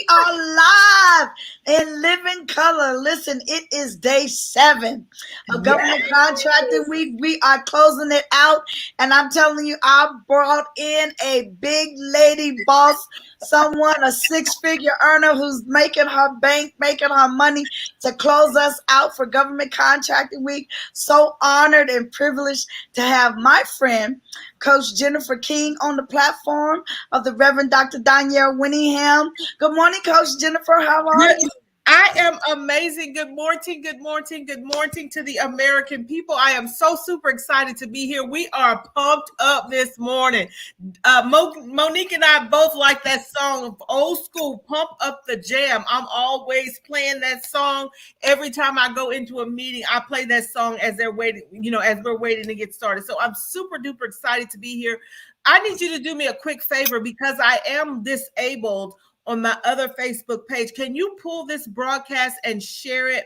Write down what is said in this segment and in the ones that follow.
we are live in living color. Listen, it is day 7 of government contracting week. We are closing it out, and I'm telling you, I brought in a big lady boss, someone, a six-figure earner who's making her bank, making her money to close us out for government contracting week. So honored and privileged to have my friend, Coach Jennifer King, on the platform of the Reverend Dr. Danielle Winningham. Good morning, Coach Jennifer. How are Good. you? I am amazing. Good morning, good morning, good morning to the American people. I am so super excited to be here. We are pumped up this morning. Monique and I both like that song, old school, Pump Up the Jam. I'm always playing that song. Every time I go into a meeting, I play that song as they're waiting, as we're waiting to get started. So I'm super duper excited to be here. I need you to do me a quick favor because I am disabled on my other Facebook page. Can you pull this broadcast and share it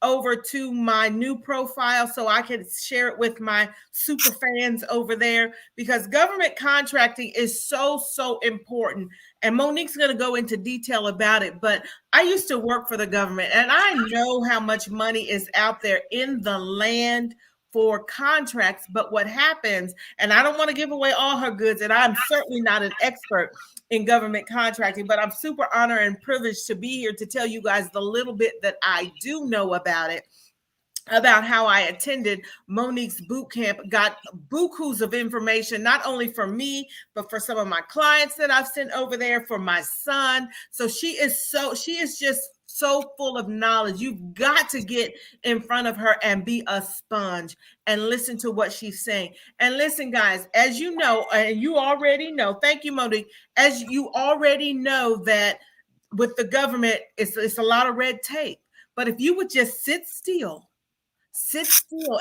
over to my new profile so I can share it with my super fans over there? Because government contracting is so, so important. And Monique's going to go into detail about it. But I used to work for the government, and I know how much money is out there in the land for contracts. But what happens, and I don't want to give away all her goods, and I'm certainly not an expert in government contracting, but I'm super honored and privileged to be here to tell you guys the little bit that I do know about it, about how I attended Monique's boot camp, got bukus of information, not only for me, but for some of my clients that I've sent over there, for my son. So she is just so full of knowledge. You've got to get in front of her and be a sponge and listen to what she's saying. And listen, guys, as you know, and you already know, thank you, Monique, as you already know that with the government, it's a lot of red tape. But if you would just sit still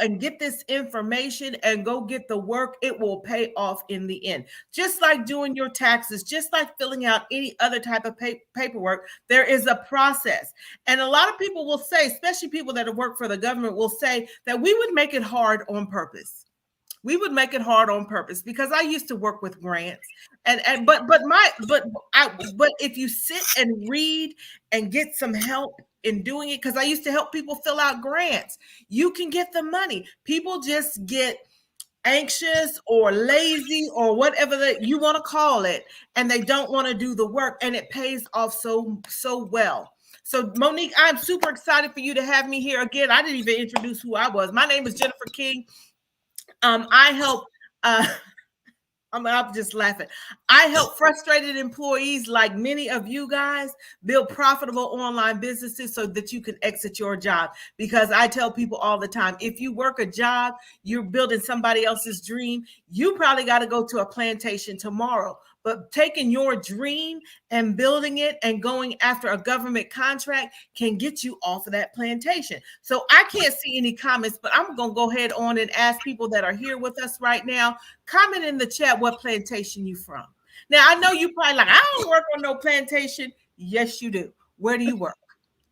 and get this information and go get the work, it will pay off in the end. Just like doing your taxes, just like filling out any other type of paperwork, there is a process. And a lot of people will say, especially people that have worked for the government, will say that we would make it hard on purpose. We would make it hard on purpose because I used to work with grants, but if you sit and read and get some help in doing it, because I used to help people fill out grants, you can get the money. People just get anxious or lazy or whatever that you want to call it, and they don't want to do the work, and it pays off so well. So Monique, I'm super excited for you to have me here again. I didn't even introduce who I was. My name is Jennifer King. I help, I'm just laughing. I help frustrated employees like many of you guys build profitable online businesses so that you can exit your job. Because I tell people all the time, if you work a job, you're building somebody else's dream. You probably got to go to a plantation tomorrow. But taking your dream and building it and going after a government contract can get you off of that plantation. So I can't see any comments, but I'm going to go ahead on and ask people that are here with us right now, comment in the chat what plantation you from. Now, I know you probably like, I don't work on no plantation. Yes, you do. Where do you work?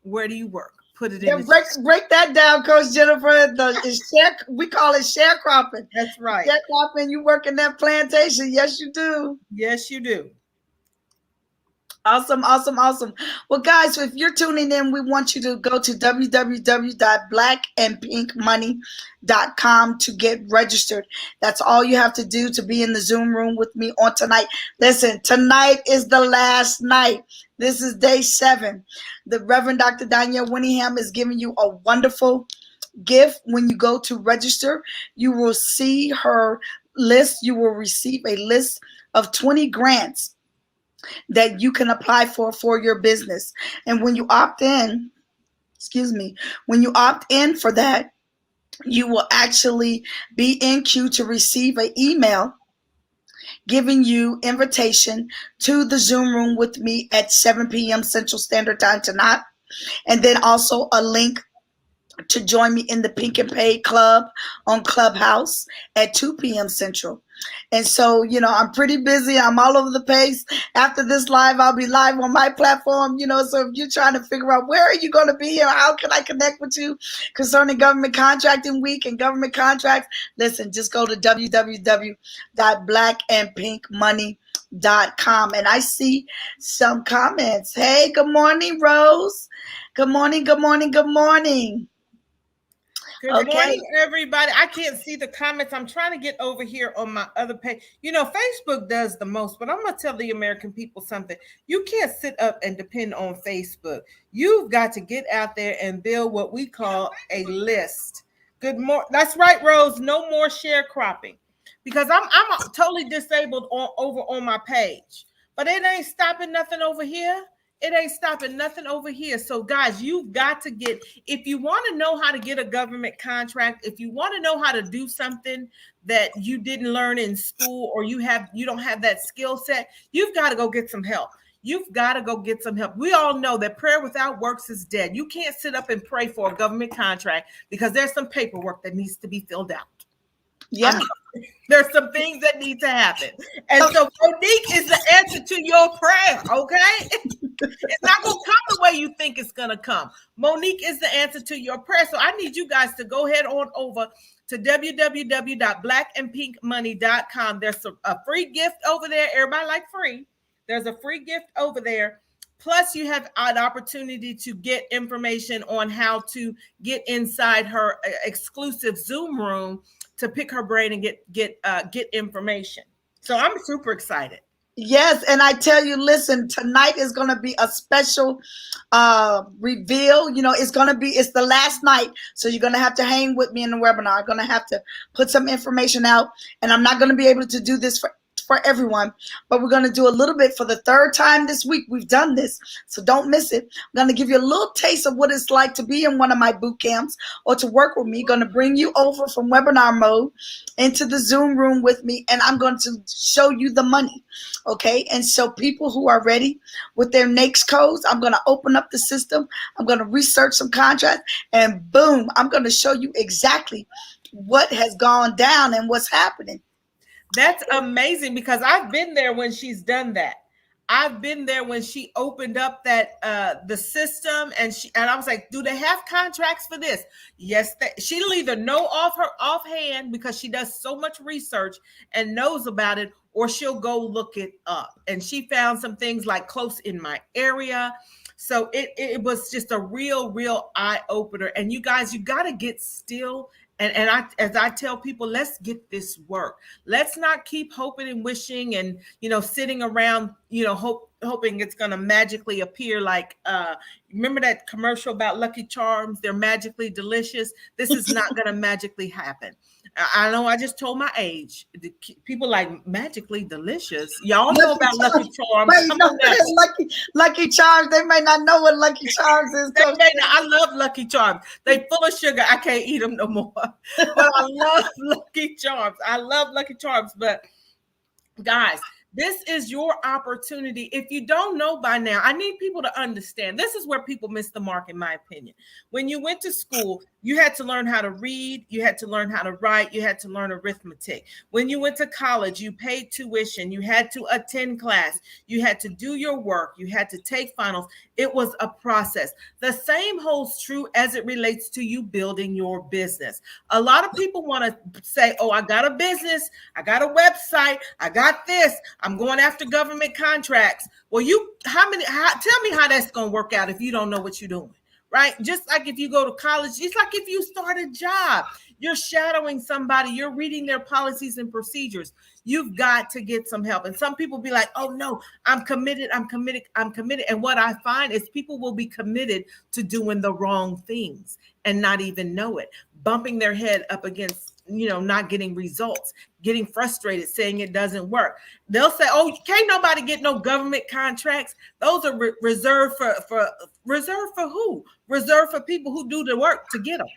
Where do you work? Put it in. Break that down, Coach Jennifer. We call it sharecropping. That's right. Sharecropping. You work in that plantation. Yes, you do. Yes, you do. Awesome. Well, guys, if you're tuning in, we want you to go to www.blackandpinkmoney.com to get registered. That's all you have to do to be in the Zoom room with me on tonight. Listen, tonight is the last night. This is day 7. The Reverend Dr. Danielle Winningham is giving you a wonderful gift. When you go to register, you will see her list. You will receive a list of 20 grants that you can apply for your business. And when you opt in, for that, you will actually be in queue to receive an email giving you invitation to the Zoom room with me at 7 p.m. Central Standard Time tonight. And then also a link to join me in the Pink and Pay Club on Clubhouse at 2 p.m. Central. And so, I'm pretty busy. I'm all over the place. After this live, I'll be live on my platform, so if you're trying to figure out where are you going to be or how can I connect with you concerning Government Contracting Week and government contracts, listen, just go to www.blackandpinkmoney.com. And I see some comments. Hey, good morning, Rose. Good morning, good morning, good morning. Good morning, everybody. I can't see the comments. I'm trying to get over here on my other page. Facebook does the most, but I'm going to tell the American people something. You can't sit up and depend on Facebook. You've got to get out there and build what we call a list. Good morning. That's right, Rose. No more sharecropping, because I'm totally disabled over on my page, but it ain't stopping nothing over here. It ain't stopping nothing over here. So guys, you've got to if you want to know how to get a government contract, if you want to know how to do something that you didn't learn in school, or you don't have that skill set, you've got to go get some help. You've got to go get some help. We all know that prayer without works is dead. You can't sit up and pray for a government contract because there's some paperwork that needs to be filled out. Yeah. There's some things that need to happen. And so Monique is the answer to your prayer, okay? It's not going to come the way you think it's going to come. Monique is the answer to your prayer. So I need you guys to go ahead on over to www.blackandpinkmoney.com. There's a free gift over there. Everybody like free. There's a free gift over there. Plus, you have an opportunity to get information on how to get inside her exclusive Zoom room to pick her brain and get information. So I'm super excited. Yes, and I tell you, listen, tonight is going to be a special reveal. It's the last night, so you're going to have to hang with me in the webinar. I'm going to have to put some information out, and I'm not going to be able to do this for everyone, but we're going to do a little bit for the third time this week. We've done this, so don't miss it. I'm going to give you a little taste of what it's like to be in one of my boot camps or to work with me. Going to bring you over from webinar mode into the Zoom room with me, and I'm going to show you the money. Okay, and so people who are ready with their NAICS codes, I'm going to open up the system. I'm going to research some contracts, and boom, I'm going to show you exactly what has gone down and what's happening. That's amazing, because I've been there when she's done that. I've been there when she opened up that the system, and I was like, do they have contracts for this? Yes, she'll either know offhand because she does so much research and knows about it, or she'll go look it up. And she found some things like close in my area. So it was just a real eye opener. And you guys, you got to get still. And as I tell people, let's get this work. Let's not keep hoping and wishing and, sitting around, hoping it's going to magically appear like, remember that commercial about Lucky Charms? They're magically delicious. This is not going to magically happen. I know I just told my age. People like magically delicious. Y'all know about Lucky Charms. Lucky Charms. They may not know what Lucky Charms is. I love Lucky Charms. They full of sugar. I can't eat them no more. But I love Lucky Charms. I love Lucky Charms. But guys, this is your opportunity. If you don't know by now, I need people to understand. This is where people miss the mark, in my opinion. When you went to school, you had to learn how to read. You had to learn how to write. You had to learn arithmetic. When you went to college, you paid tuition. You had to attend class. You had to do your work. You had to take finals. It was a process. The same holds true as it relates to you building your business. A lot of people want to say, oh, I got a business. I got a website. I got this. I'm going after government contracts. Well, tell me how that's going to work out if you don't know what you're doing. Right? Just like if you go to college, it's like if you start a job, you're shadowing somebody, you're reading their policies and procedures. You've got to get some help. And some people be like, oh no, I'm committed. And what I find is people will be committed to doing the wrong things and not even know it, bumping their head up against, not getting results, getting frustrated, saying it doesn't work. They'll say, oh, can't nobody get no government contracts. Those are reserved for who? Reserved for people who do the work to get them.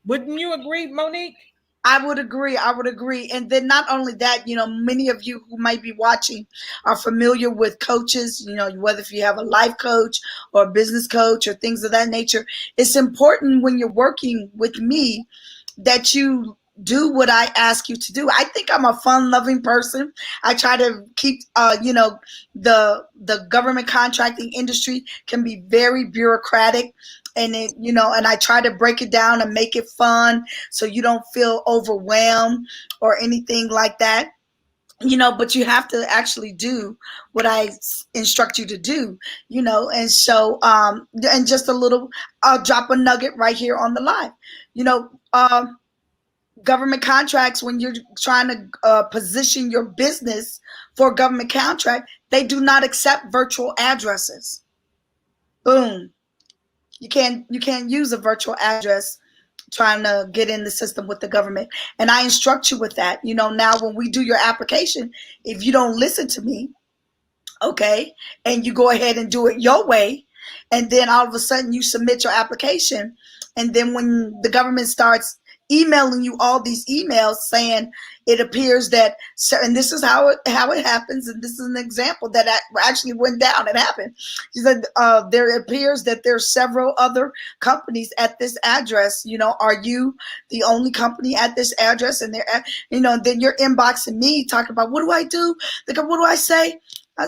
Wouldn't you agree, Monique? I would agree. And then not only that, many of you who might be watching are familiar with coaches, whether if you have a life coach or a business coach or things of that nature. It's important when you're working with me that you do what I ask you to do. I think I'm a fun-loving person. I try to keep, the government contracting industry can be very bureaucratic, and and I try to break it down and make it fun so you don't feel overwhelmed or anything like that. But you have to actually do what I instruct you to do, and so, and just a little, I'll drop a nugget right here on the live, you know, government contracts, when you're trying to position your business for a government contract, they do not accept virtual addresses. Boom. You can't use a virtual address trying to get in the system with the government. And I instruct you with that. Now when we do your application, if you don't listen to me, okay, and you go ahead and do it your way, and then all of a sudden you submit your application, and then when the government starts emailing you all these emails saying it appears that, and this is how it happens, and this is an example that actually went down. It happened. She said there appears that there's several other companies at this address. Are you the only company at this address? And they're then you're inboxing me talking about, what do I do? What do I say?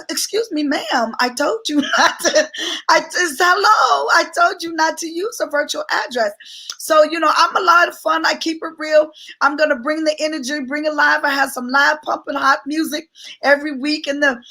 Excuse me, ma'am, I told you not to. Hello, I told you not to use a virtual address. So, I'm a lot of fun. I keep it real. I'm going to bring the energy, bring it live. I have some live pumping hot music every week in the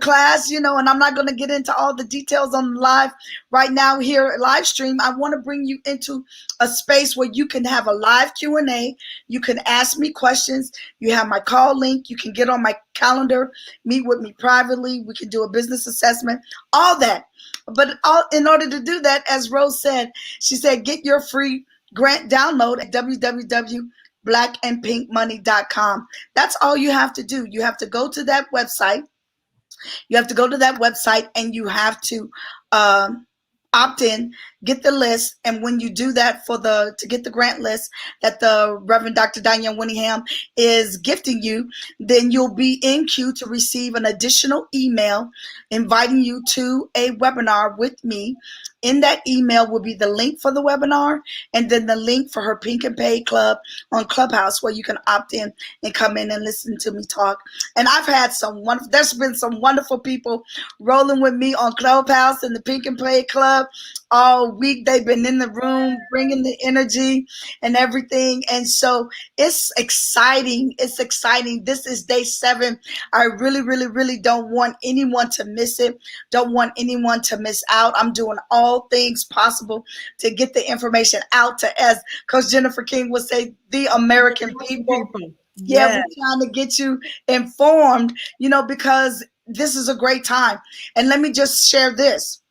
class, and I'm not going to get into all the details on the live right now here at live stream. I want to bring you into a space where you can have a live Q&A. You can ask me questions. You have my call link. You can get on my calendar, meet with me privately. We can do a business assessment, all that. But in order to do that, as Rose said, she said, get your free grant download at www.blackandpinkmoney.com. That's all you have to do. You have to go to that website. And you have to opt in, get the list. And when you do that to get the grant list that the Reverend Dr. Diane Winningham is gifting you, then you'll be in queue to receive an additional email inviting you to a webinar with me. In that email will be the link for the webinar, and then the link for her Pink and Pay Club on Clubhouse, where you can opt in and come in and listen to me talk. And I've had there's been some wonderful people rolling with me on Clubhouse and the Pink and Pay Club all week. They've been in the room bringing the energy and everything. And so it's exciting. It's exciting. This is day 7. I really, really, really don't want anyone to miss it. Don't want anyone to miss out. I'm doing all things possible to get the information out to, as Coach Jennifer King would say, the American people. Yeah, we're trying to get you informed, because this is a great time. And let me just share this.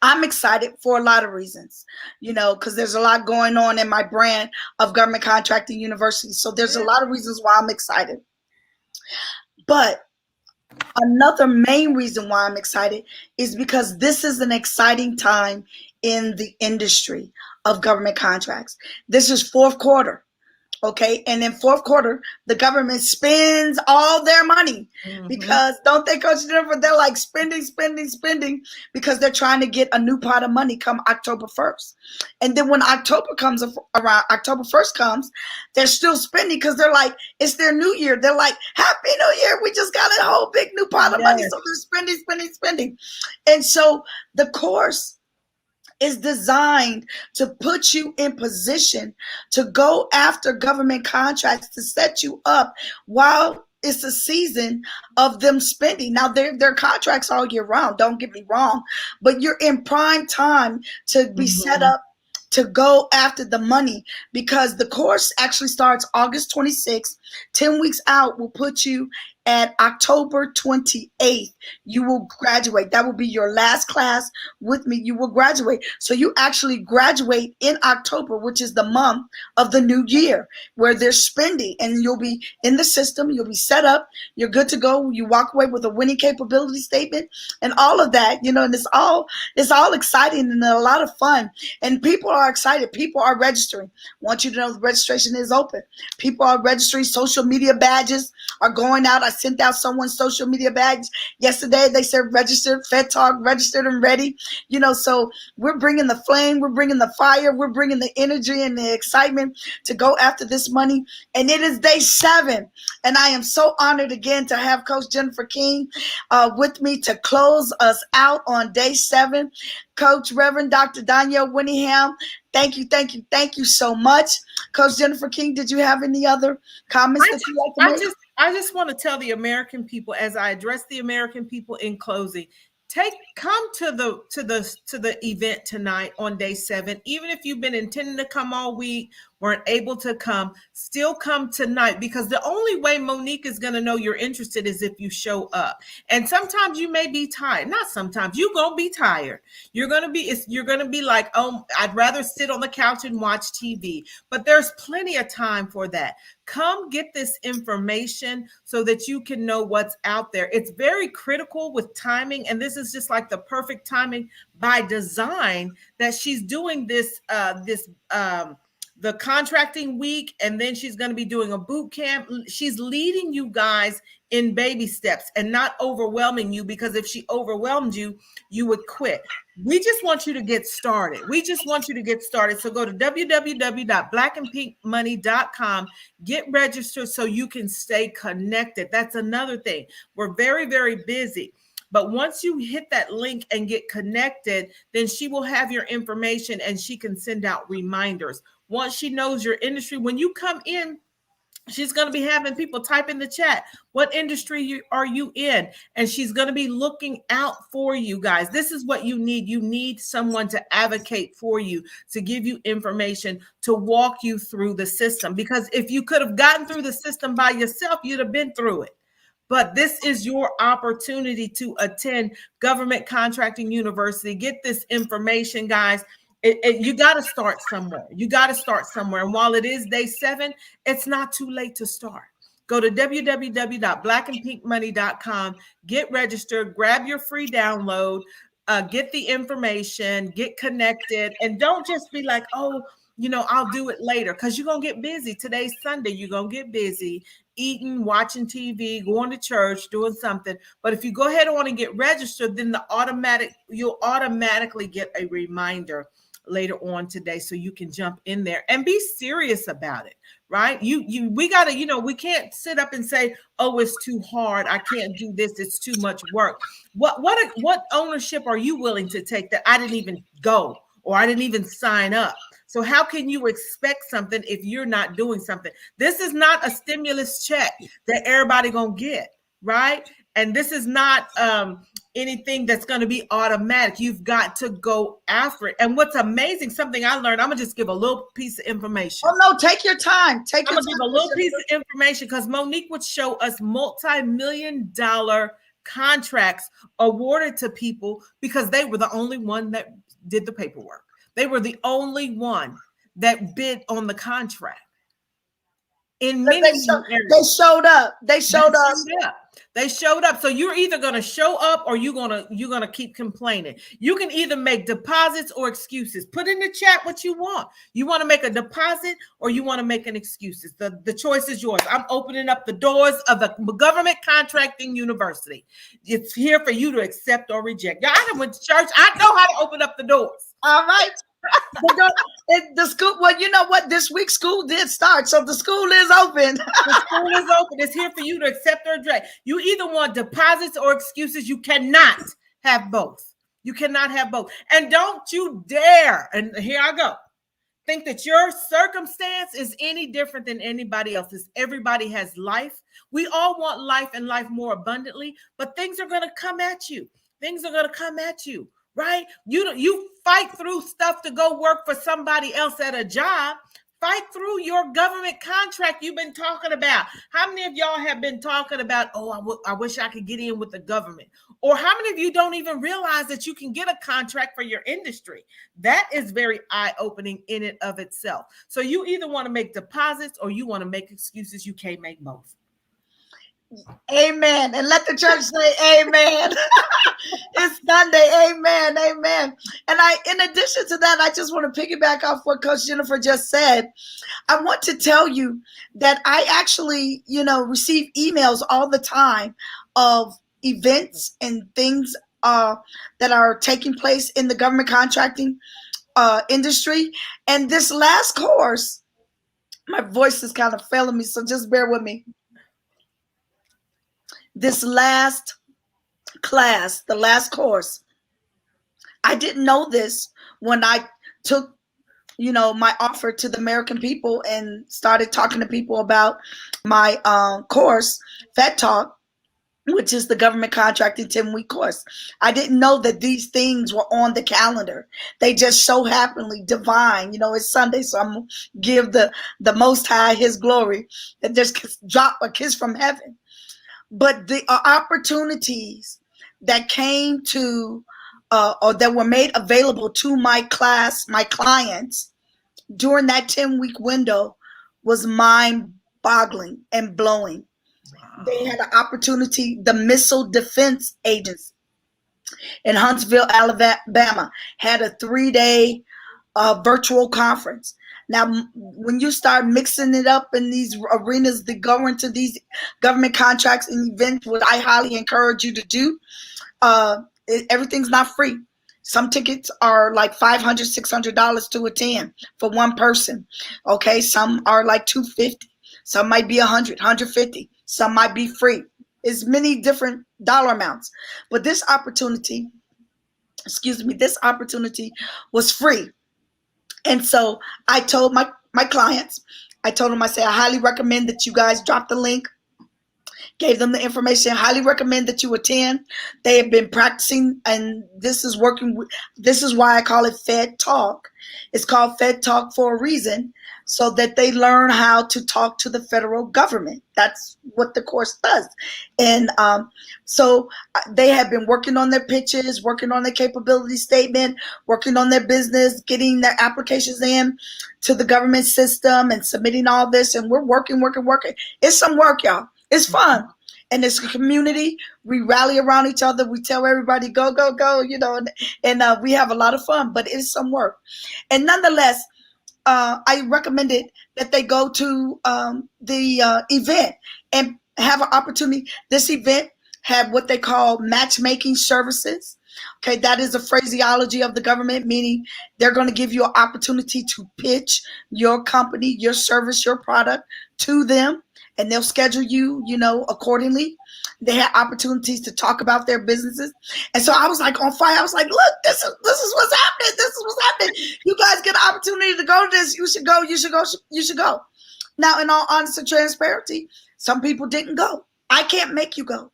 I'm excited for a lot of reasons, because there's a lot going on in my brand of Government Contracting University. So there's a lot of reasons why I'm excited. But another main reason why I'm excited is because this is an exciting time in the industry of government contracts. This is fourth quarter. Okay. And in fourth quarter, the government spends all their money because, don't they, Coach Jennifer? They're like spending because they're trying to get a new pot of money come October 1st. And then when October comes around, October 1st comes, they're still spending because they're like, it's their new year. They're like, Happy New Year. We just got a whole big new pot of money. So they're spending. And so the course is designed to put you in position to go after government contracts, to set you up while it's a season of them spending. Now, their contracts all year round, don't get me wrong, but you're in prime time to be set up to go after the money, because the course actually starts August 26th. 10 weeks out will put you at October 28th. You will graduate. That will be your last class with me. You will graduate. So you actually graduate in October, which is the month of the new year, where they're spending, and you'll be in the system. You'll be set up. You're good to go. You walk away with a winning capability statement and all of that, and it's all exciting and a lot of fun. And people are excited. People are registering. Want you to know the registration is open. People are registering. Social media badges are going out. I sent out someone's social media bags yesterday. They said registered, Fed Talk, registered and ready. So we're bringing the flame, we're bringing the fire, we're bringing the energy and the excitement to go after this money. And it is day 7. And I am so honored again to have Coach Jennifer King with me to close us out on day 7. Coach Reverend Dr. Danielle Winningham, thank you so much. Coach Jennifer King, did you have any other comments that you'd like to make? I just want to tell the American people, as I address the American people in closing, come to the event tonight on day 7. Even if you've been intending to come all week, weren't able to come, still come tonight, because the only way Monique is going to know you're interested is if you show up. And sometimes you may be tired. Not sometimes, you're going to be tired. You're going to be like, oh, I'd rather sit on the couch and watch TV. But there's plenty of time for that. Come get this information so that you can know what's out there. It's very critical with timing, and this is just like the perfect timing by design that she's doing this the contracting week, and then she's going to be doing a boot camp. She's leading you guys in baby steps and not overwhelming you, because if she overwhelmed you, you would quit. We just want you to get started. So go to www.blackandpinkmoney.com, get registered so you can stay connected. That's another thing. We're very, very busy. But once you hit that link and get connected, then she will have your information and she can send out reminders. Once she knows your industry, when you come in, she's going to be having people type in the chat, what industry are you in? And she's going to be looking out for you guys. This is what you need. You need someone to advocate for you, to give you information, to walk you through the system. Because if you could have gotten through the system by yourself, you'd have been through it. But this is your opportunity to attend Government Contracting University. Get this information, guys. You got to start somewhere. And while it is day 7, it's not too late to start. Go to www.blackandpinkmoney.com, get registered, grab your free download, get the information, get connected, and don't just be like, oh, I'll do it later, because you're going to get busy. Today's Sunday. You're going to get busy eating, watching TV, going to church, doing something. But if you go ahead on and get registered, then you'll automatically get a reminder later on today, so you can jump in there and be serious about it, right? We gotta, we can't sit up and say, oh, it's too hard, I can't do this, it's too much work. What ownership are you willing to take that I didn't even go, or I didn't even sign up? So how can you expect something if you're not doing something? This is not a stimulus check that everybody gonna get, right? And this is not anything that's going to be automatic. You've got to go after it. And what's amazing, something I learned, I'm going to just give a little piece of information. Oh, no, take your time. I'm going to give a little piece of information, because Monique would show us multi-million-dollar contracts awarded to people because they were the only one that did the paperwork. They were the only one that bid on the contract. In many areas. They showed up. They showed up. So you're either going to show up, or you're going to keep complaining. You can either make deposits or excuses. Put in the chat what you want. You want to make a deposit, or you want to make an excuses. The choice is yours. I'm opening up the doors of the Government Contracting University. It's here for you to accept or reject. Y'all, I went to church. I know how to open up the doors. All right. The school, well, you know what? This week school did start, so the school is open. The school is open. It's here for you to accept or reject. You either want deposits or excuses. You cannot have both. And don't you dare, and here I go, think that your circumstance is any different than anybody else's. Everybody has life. We all want life, and life more abundantly, but things are going to come at you. Right? You fight through stuff to go work for somebody else at a job. Fight through your government contract you've been talking about. How many of y'all have been talking about, oh, I wish I could get in with the government? Or how many of you don't even realize that you can get a contract for your industry? That is very eye-opening in and of itself. So you either want to make deposits or you want to make excuses. You can't make both. Amen. And let the church say amen. It's Sunday. Amen. Amen. And in addition to that, I just want to piggyback off what Coach Jennifer just said. I want to tell you that I actually, receive emails all the time of events and things that are taking place in the government contracting industry. And this last course, my voice is kind of failing me, so just bear with me. This last class, the last course, I didn't know this when I took my offer to the American people and started talking to people about my course, Fed Talk, which is the government contracting 10-week course. I didn't know that these things were on the calendar. They just so happenly divine. It's Sunday, so I'm going to give the Most High his glory and just drop a kiss from heaven. But the opportunities that came to or that were made available to my clients during that 10-week window was mind-boggling and blowing. Wow. They had an opportunity. The Missile Defense Agency in Huntsville, Alabama, had a 3-day virtual conference. Now, when you start mixing it up in these arenas that go into these government contracts and events, what I highly encourage you to do, everything's not free. Some tickets are like $500, $600 to attend for one person. Okay, some are like $250. Some might be $100, $150. Some might be free. It's many different dollar amounts. But this opportunity was free. And so I told my clients, I said, I highly recommend that you guys drop the link. Gave them the information. Highly recommend that you attend. They have been practicing, and this is working. This is why I call it Fed Talk. It's called Fed Talk for a reason, so that they learn how to talk to the federal government. That's what the course does. And so they have been working on their pitches, working on their capability statement, working on their business, getting their applications in to the government system and submitting all this. And we're working. It's some work, y'all. It's fun. And it's a community. We rally around each other. We tell everybody, go, go, go, and we have a lot of fun, but it's some work. And nonetheless, I recommended that they go to the event and have an opportunity. This event had what they call matchmaking services. Okay, that is a phraseology of the government, meaning they're going to give you an opportunity to pitch your company, your service, your product to them. And they'll schedule you, accordingly. They had opportunities to talk about their businesses. And so I was like on fire. I was like, look, this is what's happening. This is what's happening. You guys get an opportunity to go to this. You should go. You should go. Now, in all honesty and transparency, some people didn't go. I can't make you go.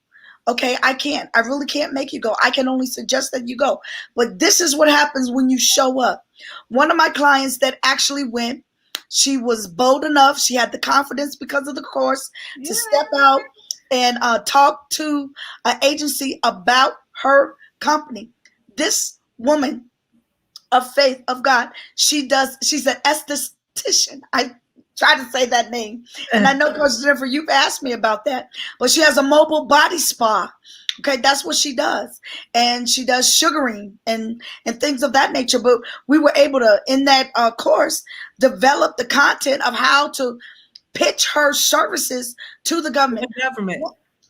Okay, I can't. I really can't make you go. I can only suggest that you go. But this is what happens when you show up. One of my clients that actually went, she was bold enough. She had the confidence because of the course to step out and talk to an agency about her company. This woman of faith of God, she's an esthetician. I try to say that name. And I know, Coach Jennifer, you've asked me about that. But she has a mobile body spa. Okay, that's what she does. And she does sugaring and things of that nature. But we were able to, in that course, develop the content of how to pitch her services to the government.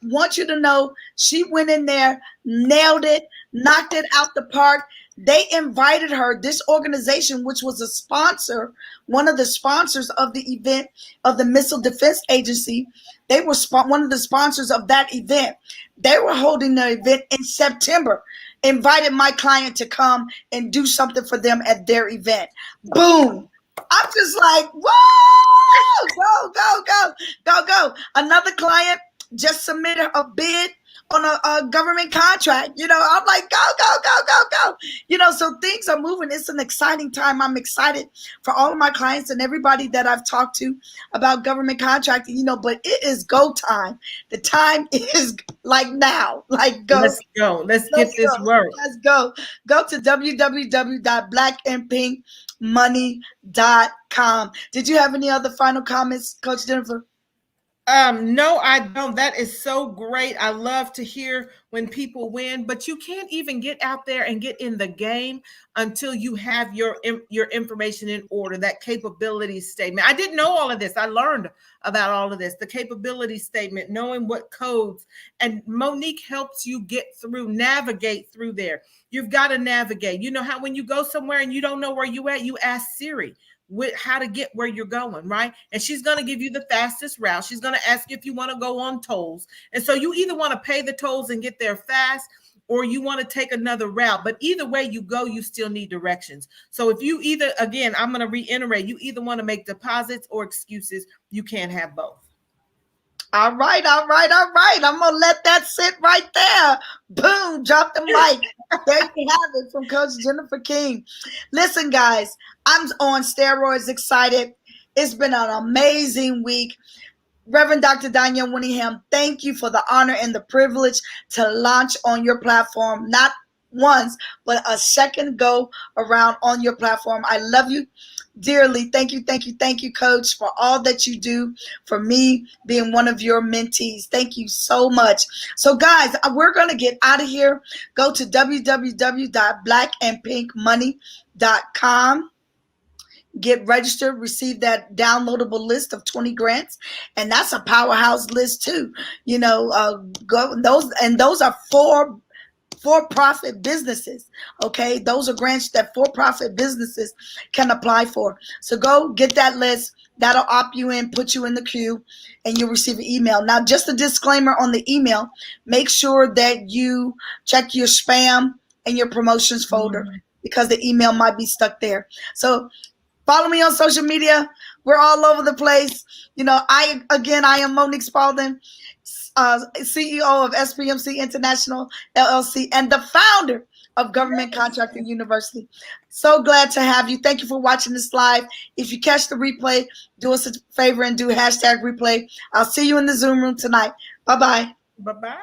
Want you to know, she went in there, nailed it, knocked it out the park. They invited her, this organization, which was a sponsor, one of the sponsors of the event of the Missile Defense Agency. They were one of the sponsors of that event. They were holding the event in September, invited my client to come and do something for them at their event. Boom. I'm just like, whoa, go, go, go, go, go. Another client just submitted a bid on a government contract. I'm like, go, go, go, go, go. So things are moving. It's an exciting time. I'm excited for all of my clients and everybody that I've talked to about government contracting, but it is go time. The time is like now. Like, go. Let's go. Let's get this work. Let's go. Go to www.blackandpinkmoney.com. Did you have any other final comments, Coach Jennifer? No, I don't. That is so great. I love to hear when people win, but you can't even get out there and get in the game until you have your information in order. That capability statement. I didn't know all of this. I learned about all of this. The capability statement, knowing what codes, and Monique helps you get through, navigate through there. You've got to navigate. You know how when you go somewhere and you don't know where you at, you ask Siri with how to get where you're going, right? And she's going to give you the fastest route. She's going to ask you if you want to go on tolls. And so you either want to pay the tolls and get there fast, or you want to take another route. But either way you go, you still need directions. So if you either, again, I'm going to reiterate, you either want to make deposits or excuses. You can't have both. All right. I'm going to let that sit right there. Boom, drop the mic. There you have it from Coach Jennifer King. Listen, guys, I'm on steroids excited. It's been an amazing week. Reverend Dr. Danielle Winningham, thank you for the honor and the privilege to launch on your platform, not once, but a second go around on your platform. I love you dearly. Thank you, Coach, for all that you do for me, being one of your mentees. Thank you so much. So, guys, we're going to get out of here. Go to www.blackandpinkmoney.com. Get registered, receive that downloadable list of 20 grants, and that's a powerhouse list too. You know, those are for-profit businesses. Okay, those are grants that for-profit businesses can apply for. So go get that list. That'll opt you in, put you in the queue, and you'll receive an email. Now, just a disclaimer on the email: make sure that you check your spam and your promotions folder because the email might be stuck there. So follow me on social media. We're all over the place. You know, I am Monique Spalding, CEO of SPMC International LLC and the founder of Government Contracting University. So glad to have you. Thank you for watching this live. If you catch the replay, do us a favor and do #replay. I'll see you in the Zoom room tonight. Bye-bye. Bye-bye.